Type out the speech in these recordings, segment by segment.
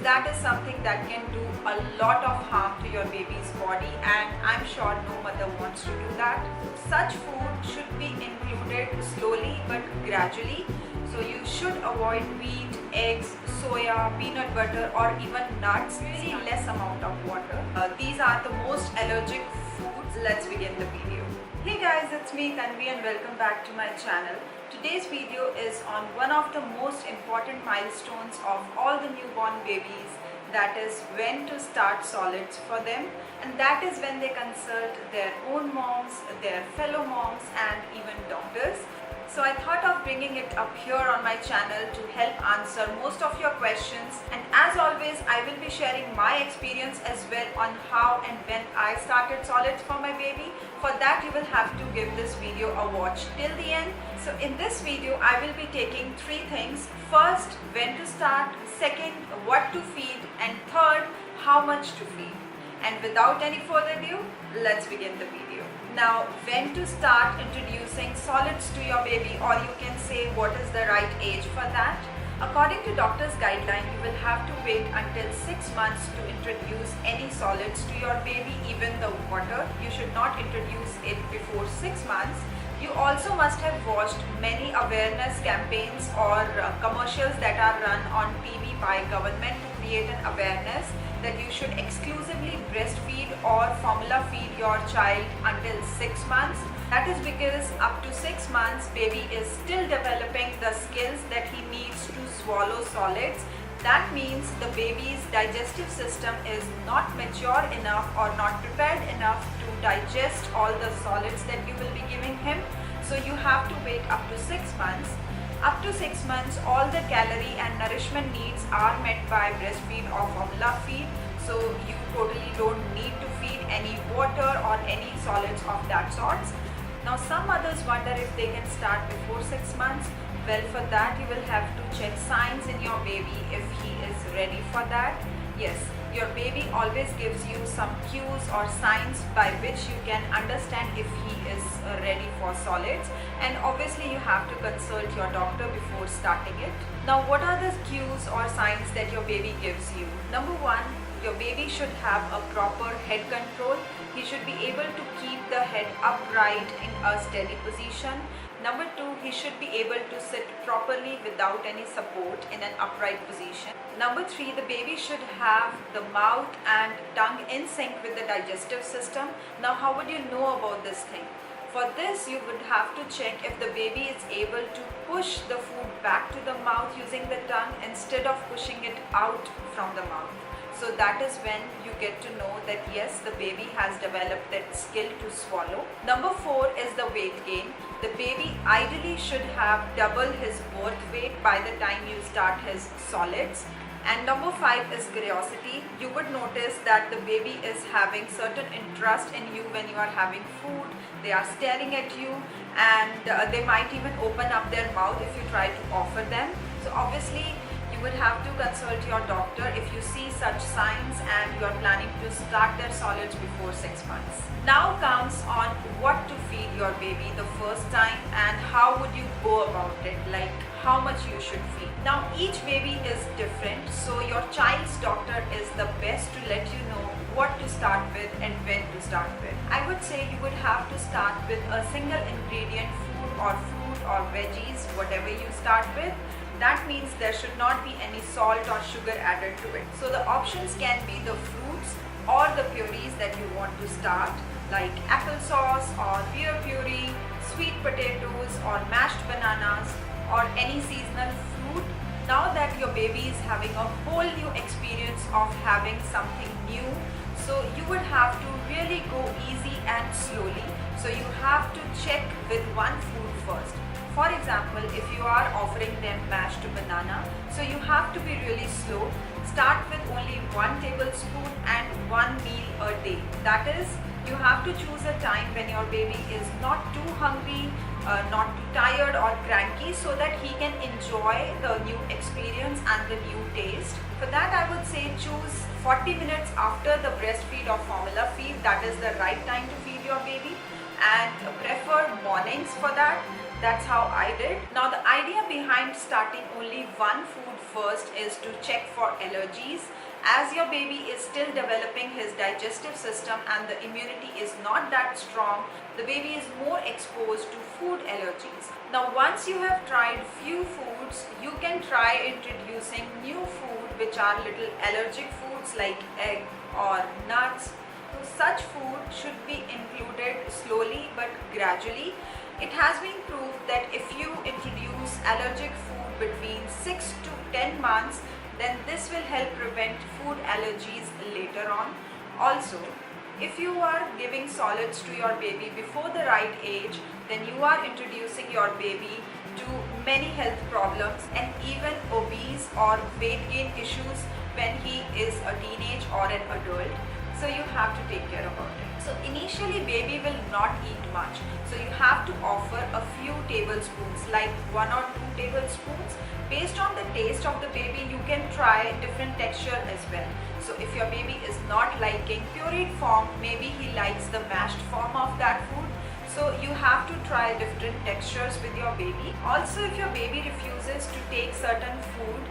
that is something that can do a lot of harm to your baby's body, and I'm sure no mother wants to do that. Such food should be included slowly but gradually. So you should avoid wheat, eggs, soya, peanut butter or even nuts. Really less amount of water. These are the most allergic foods. Let's begin the video. Hey guys, it's me Tanvi and welcome back to my channel. Today's video is on one of the most important milestones of all the newborn babies, that is when to start solids for them, and that is when they consult their own moms, their fellow moms and even doctors. So I thought of bringing it up here on my channel to help answer most of your questions, and as always I will be sharing my experience as well on how and when I started solids for my baby. For that you will have to give this video a watch till the end. So in this video I will be taking three things. First, when to start, second, what to feed, and third, how much to feed. And without any further ado, let's begin the video. Now, when to start introducing solids to your baby, or you can say what is the right age for that. According to doctor's guideline, you will have to wait until 6 months to introduce any solids to your baby, even the water. You should not introduce it before 6 months. You also must have watched many awareness campaigns or commercials that are run on TV by government to create an awareness that you should exclusively breastfeed or formula feed your child until 6 months. That is because up to 6 months baby is still developing the skills that he needs to swallow solids. That means the baby's digestive system is not mature enough or not prepared enough to digest all the solids that you will be giving him. So you have to wait up to 6 months. Up to 6 months, all the calorie and nourishment needs are met by breastfeed or formula feed. So you totally don't need to feed any water or any solids of that sort. Now some mothers wonder if they can start before 6 months. Well, for that you will have to check signs in your baby if he is ready for that. Yes, your baby always gives you some cues or signs by which you can understand if he is ready for solids, and obviously you have to consult your doctor before starting it. Now, what are the cues or signs that your baby gives you? Number one, your baby should have a proper head control. He should be able to keep the head upright in a steady position. Number two, he should be able to sit properly without any support in an upright position. Number three, the baby should have the mouth and tongue in sync with the digestive system. Now, how would you know about this thing? For this, you would have to check if the baby is able to push the food back to the mouth using the tongue instead of pushing it out from the mouth. So that is when you get to know that yes, the baby has developed that skill to swallow. Number four is the weight gain. The baby ideally should have double his birth weight by the time you start his solids. And number five is curiosity. You would notice that the baby is having certain interest in you when you are having food. They are staring at you, and they might even open up their mouth if you try to offer them. So obviously you would have to consult your doctor if you see such signs and you are planning to start their solids before 6 months. Now comes on what to feed your baby the first time and how would you go about it, like how much you should feed. Now each baby is different, so your child's doctor is the best to let you know what to start with and when to start with. I would say you would have to start with a single ingredient food or fruit or veggies, whatever you start with. That means there should not be any salt or sugar added to it. So the options can be the fruits or the purees that you want to start, like applesauce or pear puree, sweet potatoes or mashed bananas, or any seasonal fruit. Now that your baby is having a whole new experience of having something new, so you would have to really go easy and slowly. So you have to check with one food first. For example, if you are offering them mashed banana, so you have to be really slow. Start with only 1 tablespoon and 1 meal a day. That is, you have to choose a time when your baby is not too hungry, not too tired or cranky, so that he can enjoy the new experience and the new taste. For that, I would say choose 40 minutes after the breastfeed or formula feed. That is the right time to feed your baby, and prefer mornings for that. That's how I did. Now the idea behind starting only one food first is to check for allergies. As your baby is still developing his digestive system and the immunity is not that strong, the baby is more exposed to food allergies. Now once you have tried few foods, you can try introducing new food which are little allergic foods like egg or nuts. So such food should be included slowly but gradually. It has been proved that if you introduce allergic food between 6 to 10 months, then this will help prevent food allergies later on. Also, if you are giving solids to your baby before the right age, then you are introducing your baby to many health problems and even obese or weight gain issues when he is a teenage or an adult. So you have to take care about it. So initially baby will not eat much. So you have to offer a few tablespoons, like 1 or 2 tablespoons. Based on the taste of the baby, you can try different texture as well. So if your baby is not liking pureed form, maybe he likes the mashed form of that food. So you have to try different textures with your baby. Also, if your baby refuses to take certain food,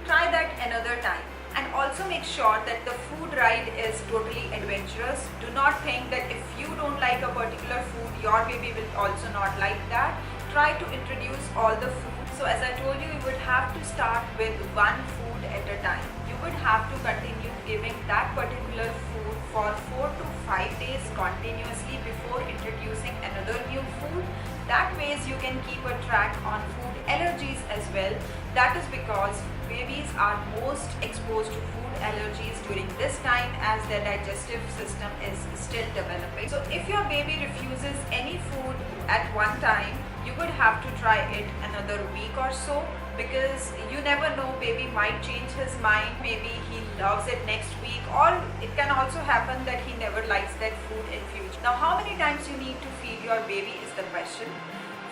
try that another time. And also make sure that the food ride is totally adventurous. Do not think that if you don't like a particular food, your baby will also not like that. Try to introduce all the food. So as I told you, you would have to start with one food at a time. You would have to continue giving that particular food for 4 to 5 days continuously before introducing another new food. That ways you can keep a track on food allergies as well. That is because babies are most exposed to food allergies during this time as their digestive system is still developing. So if your baby refuses any food at one time, you would have to try it another week or so, because you never know, baby might change his mind. Maybe he loves it next week, or it can also happen that he never likes that food in future. Now how many times you need to feed your baby is the question.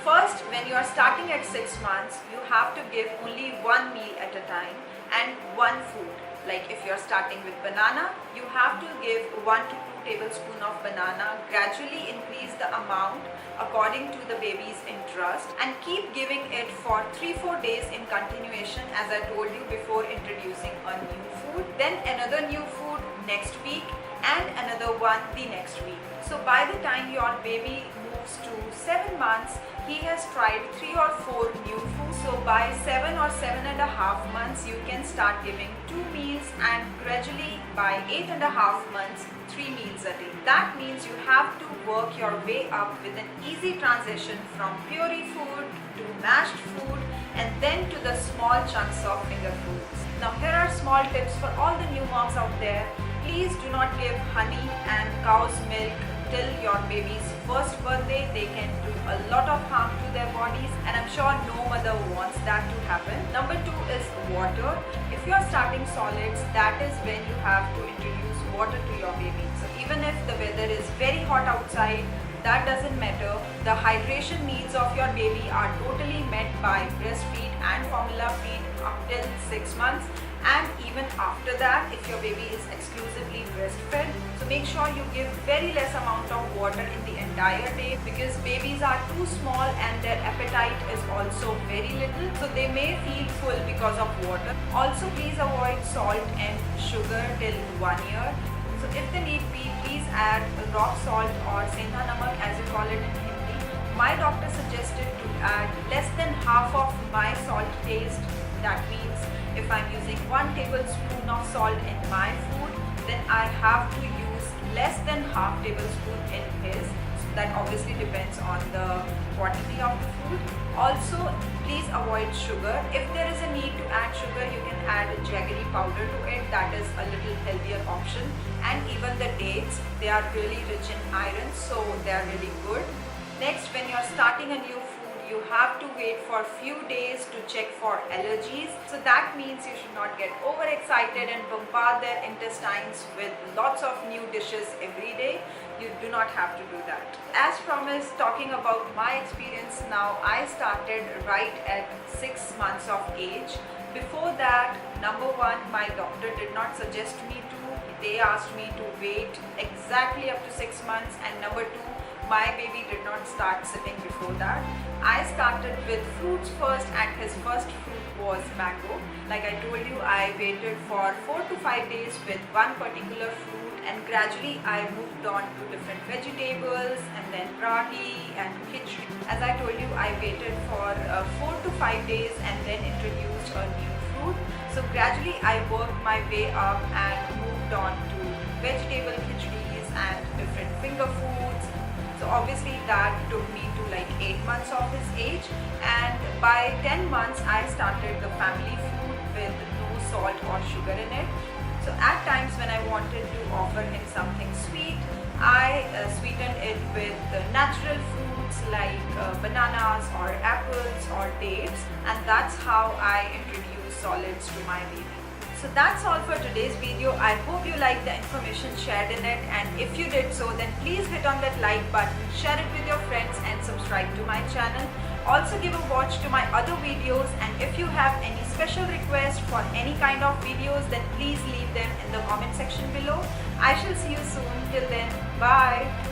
First, when you are starting at 6 months, you have to give only one meal at a time and one food. Like if you are starting with banana, you have to give 1 to 2 tablespoons of banana. Gradually increase the amount according to the baby's interest and keep giving it for 3-4 days in continuation, as I told you before introducing a new food. Then another new food next week and another one the next week. So by the time your baby moves to 7 months, he has tried 3 or 4 new foods. So by 7 or 7.5 months, you can start giving 2 meals, and gradually by 8.5 months, 3 meals a day. That means you have to work your way up with an easy transition from puree food to mashed food and then to the small chunks of finger foods. Now here are small tips for all the new moms out there. Please do not give honey and cow's milk till your baby's first birthday. They can do a lot of harm to their bodies, and I'm sure no mother wants that to happen. Number 2 is water. If you are starting solids, that is when you have to introduce water to your baby. So even if the weather is very hot outside, that doesn't matter. The hydration needs of your baby are totally met by breastfeed and formula feed up till 6 months. And even after that, if your baby is exclusively breastfed, so make sure you give very less amount of water in the entire day, because babies are too small and their appetite is also very little, so they may feel full because of water. Also, please avoid salt and sugar till 1 year. So if the need be, please add rock salt or sendha namak as you call it in Hindi. My doctor suggested to add less than half of my salt taste. That means if I'm using 1 tablespoon of salt in my food, then I have to use less than half tablespoon in his. So that obviously depends on the quantity of the food. Also, please avoid sugar. If there is a need to add sugar, you can add jaggery powder to it. That is a little healthier option. And even the dates, they are really rich in iron, so they are really good. Next, when you are starting a new food, you have to wait for a few days to check for allergies. So that means you should not get overexcited and bombard their intestines with lots of new dishes every day. You do not have to do that. As promised, talking about my experience now, I started right at 6 months of age. Before that, number 1, my doctor did not suggest me to. They asked me to wait exactly up to 6 months, and number 2, my baby did not start sipping before that. I started with fruits first, and his first fruit was mango. Like I told you, I waited for 4 to 5 days with one particular fruit, and gradually I moved on to different vegetables and then rahi and khichdi. As I told you, I waited for 4 to 5 days and then introduced a new fruit. So gradually I worked my way up and moved on to vegetable khichdis and different finger foods. So obviously that took me to like 8 months of his age, and by 10 months I started the family food with no salt or sugar in it. So at times when I wanted to offer him something sweet, I sweetened it with natural fruits like bananas or apples or dates, and that's how I introduce solids to my baby. So that's all for today's video. I hope you liked the information shared in it, and if you did so, then please hit on that like button, share it with your friends and subscribe to my channel. Also give a watch to my other videos, and if you have any special requests for any kind of videos, then please leave them in the comment section below. I shall see you soon. Till then, bye.